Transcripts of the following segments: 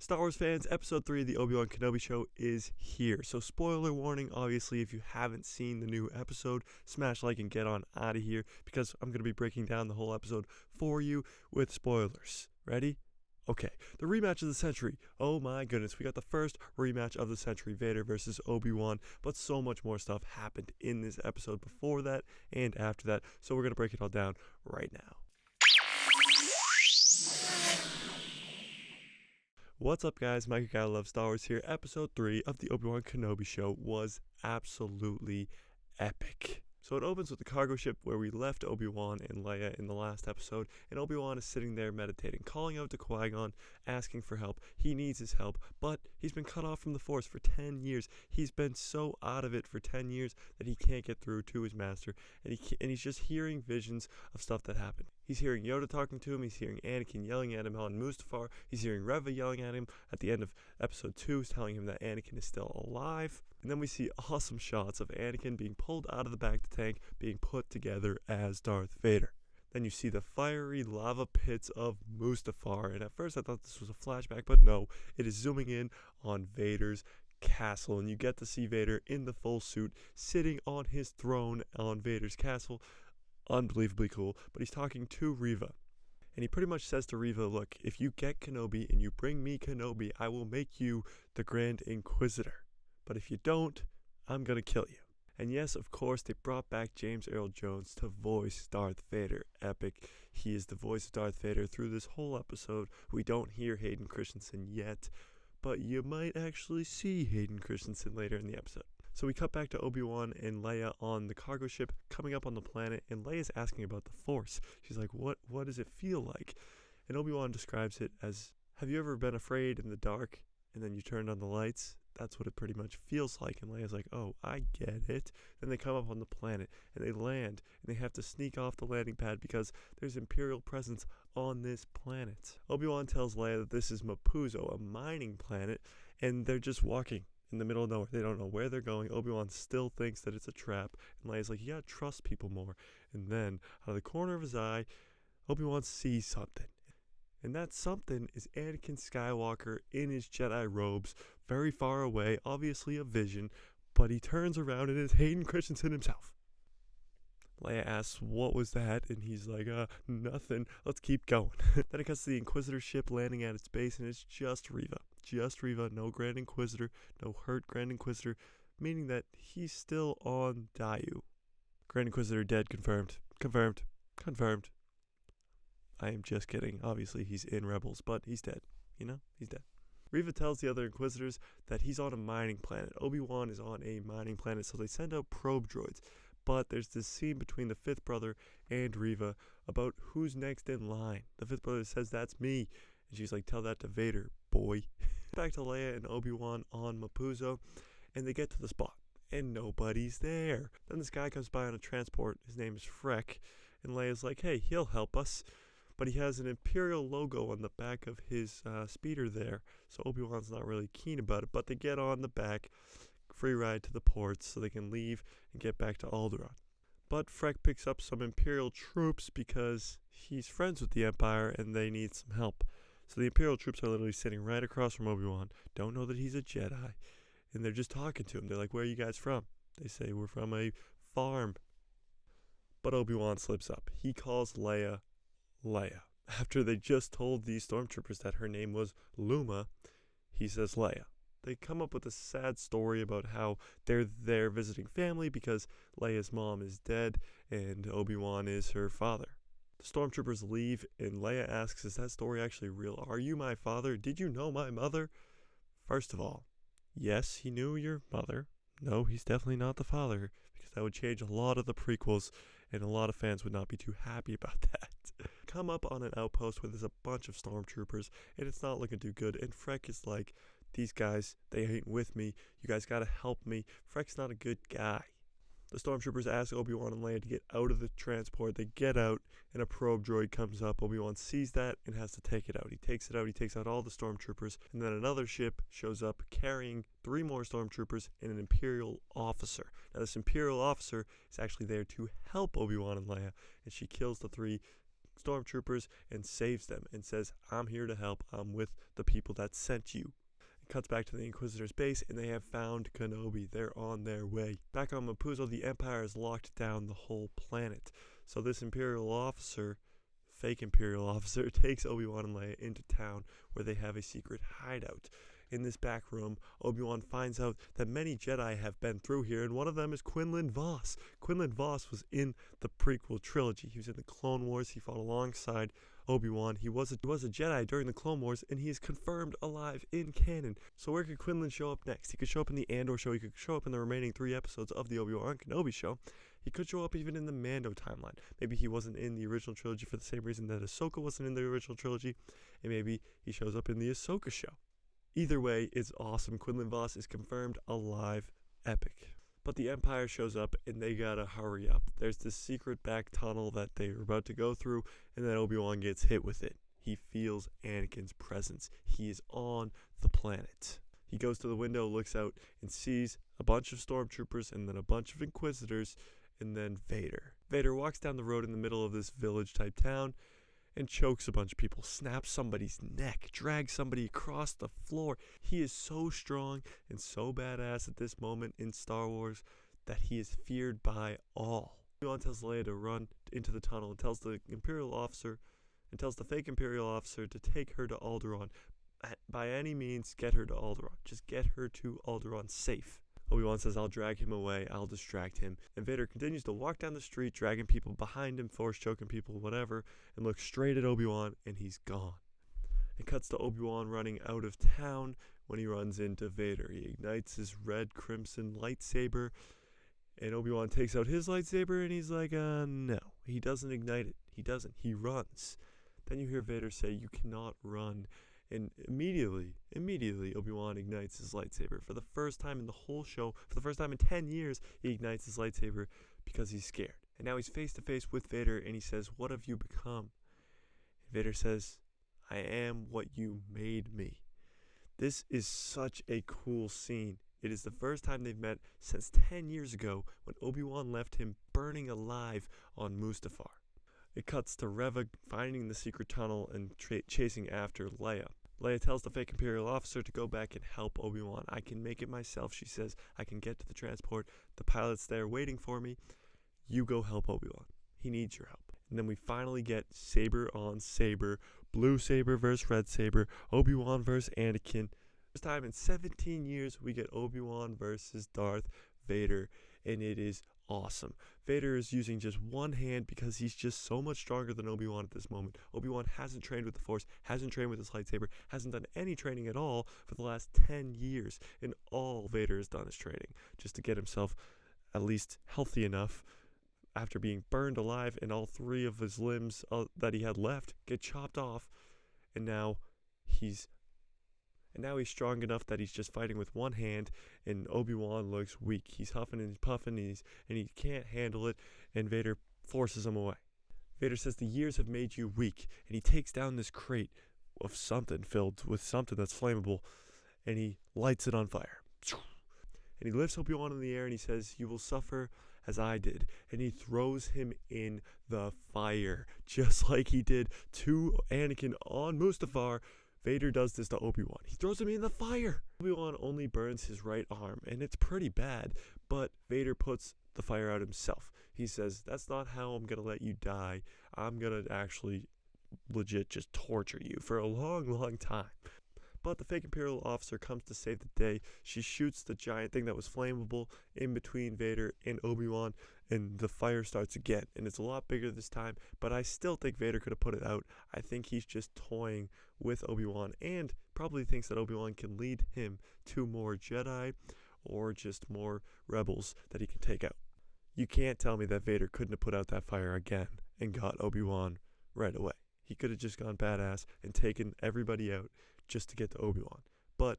Star Wars fans, episode 3 of the Obi-Wan Kenobi show is here. So spoiler warning, obviously, if you haven't seen the new episode, smash like and get on out of here because I'm going to be breaking down the whole episode for you with spoilers. Ready? Okay, the rematch of the century. Oh my goodness, we got the first rematch of the century, Vader versus Obi-Wan, but so much more stuff happened in this episode before that and after that, so we're going to break it all down right now. What's up guys, Mike Guy Loves Star Wars here. Episode 3 of the Obi-Wan Kenobi show was absolutely epic. So it opens with the cargo ship where we left Obi-Wan and Leia in the last episode, and Obi-Wan is sitting there meditating, calling out to Qui-Gon, asking for help. He needs his help, but he's been cut off from the Force for 10 years. He's been so out of it for 10 years that he can't get through to his master, and he's just hearing visions of stuff that happened. He's hearing Yoda talking to him, he's hearing Anakin yelling at him on Mustafar, he's hearing Reva yelling at him at the end of episode 2, telling him that Anakin is still alive. And then we see awesome shots of Anakin being pulled out of the bacta tank, being put together as Darth Vader. Then you see the fiery lava pits of Mustafar, and at first I thought this was a flashback, but no, it is zooming in on Vader's castle, and you get to see Vader in the full suit, sitting on his throne on Vader's castle. Unbelievably cool, but he's talking to Reva. And he pretty much says to Reva, look, if you get Kenobi and you bring me Kenobi, I will make you the Grand Inquisitor. But if you don't, I'm gonna kill you. And yes, of course, they brought back James Earl Jones to voice Darth Vader. Epic. He is the voice of Darth Vader through this whole episode. We don't hear Hayden Christensen yet, but you might actually see Hayden Christensen later in the episode. So we cut back to Obi-Wan and Leia on the cargo ship coming up on the planet, and Leia's asking about the Force. She's like, what does it feel like? And Obi-Wan describes it as, have you ever been afraid in the dark and then you turned on the lights? That's what it pretty much feels like. And Leia's like, oh, I get it. Then they come up on the planet and they land, and they have to sneak off the landing pad because there's Imperial presence on this planet. Obi-Wan tells Leia that this is Mapuzo, a mining planet, and they're just walking in the middle of nowhere. They don't know where they're going. Obi-Wan still thinks that it's a trap, and Leia's like, you gotta trust people more. And then, out of the corner of his eye, Obi-Wan sees something. And that something is Anakin Skywalker in his Jedi robes, very far away, obviously a vision, but he turns around and it's Hayden Christensen himself. Leia asks, what was that? And he's like, nothing. Let's keep going. Then it cuts to the Inquisitor ship landing at its base, and it's just Reva. Just Reva, no Grand Inquisitor, no hurt Grand Inquisitor, meaning that he's still on Daiyu. Grand Inquisitor dead, confirmed. Confirmed. Confirmed. I am just kidding. Obviously, he's in Rebels, but he's dead. You know, he's dead. Reva tells the other Inquisitors that he's on a mining planet. Obi-Wan is on a mining planet, so they send out probe droids. But there's this scene between the fifth brother and Reva about who's next in line. The fifth brother says, that's me. And she's like, tell that to Vader, boy. Back to Leia and Obi-Wan on Mapuzo, and they get to the spot, and nobody's there. Then this guy comes by on a transport. His name is Freck, and Leia's like, hey, he'll help us. But he has an Imperial logo on the back of his speeder there, so Obi-Wan's not really keen about it, but they get on the back, free ride to the ports so they can leave and get back to Alderaan. But Freck picks up some Imperial troops because he's friends with the Empire and they need some help. So the Imperial troops are literally sitting right across from Obi-Wan, don't know that he's a Jedi, and they're just talking to him. They're like, where are you guys from? They say, we're from a farm. But Obi-Wan slips up. He calls Leia Leia. After they just told these stormtroopers that her name was Luma, he says Leia. They come up with a sad story about how they're there visiting family because Leia's mom is dead and Obi-Wan is her father. The stormtroopers leave and Leia asks, is that story actually real? Are you my father? Did you know my mother? First of all, yes, he knew your mother. No, he's definitely not the father, because that would change a lot of the prequels and a lot of fans would not be too happy about that. Come up on an outpost where there's a bunch of stormtroopers and it's not looking too good, and Freck is like, these guys, they ain't with me. You guys gotta help me. Freck's not a good guy. The stormtroopers ask Obi-Wan and Leia to get out of the transport. They get out, and a probe droid comes up. Obi-Wan sees that and has to take it out. He takes it out. He takes out all the stormtroopers, and then another ship shows up carrying 3 more stormtroopers and an Imperial officer. Now, this Imperial officer is actually there to help Obi-Wan and Leia, and she kills the 3 stormtroopers and saves them and says, "I'm here to help. I'm with the people that sent you." It cuts back to the Inquisitor's base, and they have found Kenobi. They're on their way. Back on Mapuzo, the Empire has locked down the whole planet. So this Imperial officer, fake Imperial officer, takes Obi-Wan and Leia into town where they have a secret hideout. In this back room, Obi-Wan finds out that many Jedi have been through here, and one of them is Quinlan Vos. Quinlan Vos was in the prequel trilogy. He was in the Clone Wars. He fought alongside Obi-Wan. He was a Jedi during the Clone Wars, and he is confirmed alive in canon. So where could Quinlan show up next? He could show up in the Andor show. He could show up in the remaining 3 episodes of the Obi-Wan Kenobi show. He could show up even in the Mando timeline. Maybe he wasn't in the original trilogy for the same reason that Ahsoka wasn't in the original trilogy, and maybe he shows up in the Ahsoka show. Either way, it's awesome. Quinlan Vos is confirmed alive. Epic. But the Empire shows up, and they gotta hurry up. There's this secret back tunnel that they're about to go through, and then Obi-Wan gets hit with it. He feels Anakin's presence. He is on the planet. He goes to the window, looks out, and sees a bunch of stormtroopers, and then a bunch of Inquisitors, and then Vader. Vader walks down the road in the middle of this village-type town, and chokes a bunch of people, snaps somebody's neck, drags somebody across the floor. He is so strong and so badass at this moment in Star Wars that he is feared by all. Obi-Wan tells Leia to run into the tunnel and tells the Imperial officer, and tells the fake Imperial officer to take her to Alderaan. By any means, get her to Alderaan. Just get her to Alderaan safe. Obi-Wan says, "I'll drag him away, I'll distract him." And Vader continues to walk down the street, dragging people behind him, force choking people, whatever, and looks straight at Obi-Wan, and he's gone. It cuts to Obi-Wan running out of town when he runs into Vader. He ignites his red crimson lightsaber, and Obi-Wan takes out his lightsaber, and he's like, no. He doesn't ignite it. He doesn't. He runs. Then you hear Vader say, "You cannot run." And immediately, Obi-Wan ignites his lightsaber. For the first time in the whole show, for the first time in 10 years, he ignites his lightsaber because he's scared. And now he's face to face with Vader, and he says, "What have you become?" And Vader says, "I am what you made me." This is such a cool scene. It is the first time they've met since 10 years ago when Obi-Wan left him burning alive on Mustafar. It cuts to Reva finding the secret tunnel and chasing after Leia. Leia tells the fake Imperial officer to go back and help Obi-Wan. "I can make it myself," she says. "I can get to the transport. The pilot's there waiting for me. You go help Obi-Wan. He needs your help." And then we finally get saber on saber, blue saber versus red saber, Obi-Wan versus Anakin. First time in 17 years we get Obi-Wan versus Darth Vader, and it is awesome. Vader is using just one hand because he's just so much stronger than Obi-Wan at this moment. Obi-Wan hasn't trained with the Force, hasn't trained with his lightsaber, hasn't done any training at all for the last 10 years. And all Vader has done is training just to get himself at least healthy enough after being burned alive and all 3 of his limbs that he had left get chopped off. And now he's strong enough that he's just fighting with one hand, and Obi-Wan looks weak. He's huffing and puffing, and he can't handle it, and Vader forces him away. Vader says, "The years have made you weak," and he takes down this crate of something filled with something that's flammable, and he lights it on fire. And he lifts Obi-Wan in the air, and he says, "You will suffer as I did," and he throws him in the fire, just like he did to Anakin on Mustafar. Vader does this to Obi-Wan. He throws him in the fire. Obi-Wan only burns his right arm, and it's pretty bad, but Vader puts the fire out himself. He says, "That's not how I'm going to let you die. I'm going to actually legit just torture you for a long, long time." But the fake Imperial officer comes to save the day. She shoots the giant thing that was flammable in between Vader and Obi-Wan, and the fire starts again. And it's a lot bigger this time, but I still think Vader could have put it out. I think he's just toying with Obi-Wan and probably thinks that Obi-Wan can lead him to more Jedi or just more rebels that he can take out. You can't tell me that Vader couldn't have put out that fire again and got Obi-Wan right away. He could have just gone badass and taken everybody out just to get to Obi-Wan. But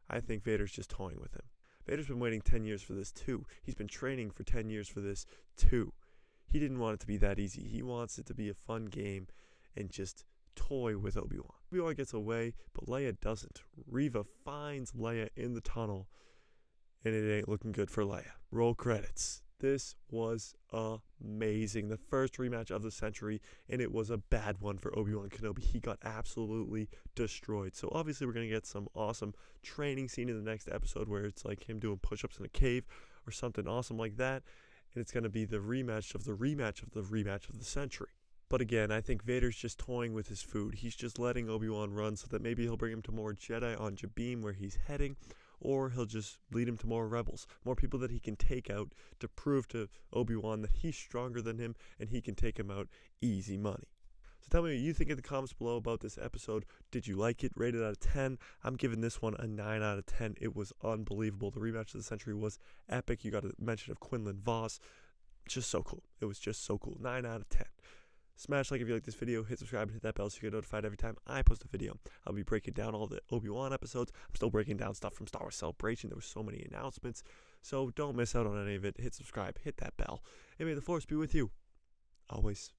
I think Vader's just toying with him. Vader's been waiting 10 years for this too. He's been training for 10 years for this too. He didn't want it to be that easy. He wants it to be a fun game and just toy with Obi-Wan. Obi-Wan gets away, but Leia doesn't. Reva finds Leia in the tunnel, and it ain't looking good for Leia. Roll credits. This was amazing. The first rematch of the century, and it was a bad one for Obi-Wan Kenobi. He got absolutely destroyed. So obviously we're going to get some awesome training scene in the next episode where it's like him doing push-ups in a cave or something awesome like that. And it's going to be the rematch of the rematch of the rematch of the century. But again, I think Vader's just toying with his food. He's just letting Obi-Wan run so that maybe he'll bring him to more Jedi on Jabim where he's heading, or he'll just lead him to more rebels, more people that he can take out to prove to Obi-Wan that he's stronger than him and he can take him out easy money. So tell me what you think in the comments below about this episode. Did you like it? Rated out of 10. I'm giving this one a 9 out of 10. It was unbelievable. The rematch of the century was epic. You got a mention of Quinlan Vos. Just so cool. It was just so cool. 9 out of 10. Smash like if you like this video, hit subscribe and hit that bell so you get notified every time I post a video. I'll be breaking down all the Obi-Wan episodes. I'm still breaking down stuff from Star Wars Celebration. There were so many announcements, so don't miss out on any of it. Hit subscribe, hit that bell, and may the Force be with you always.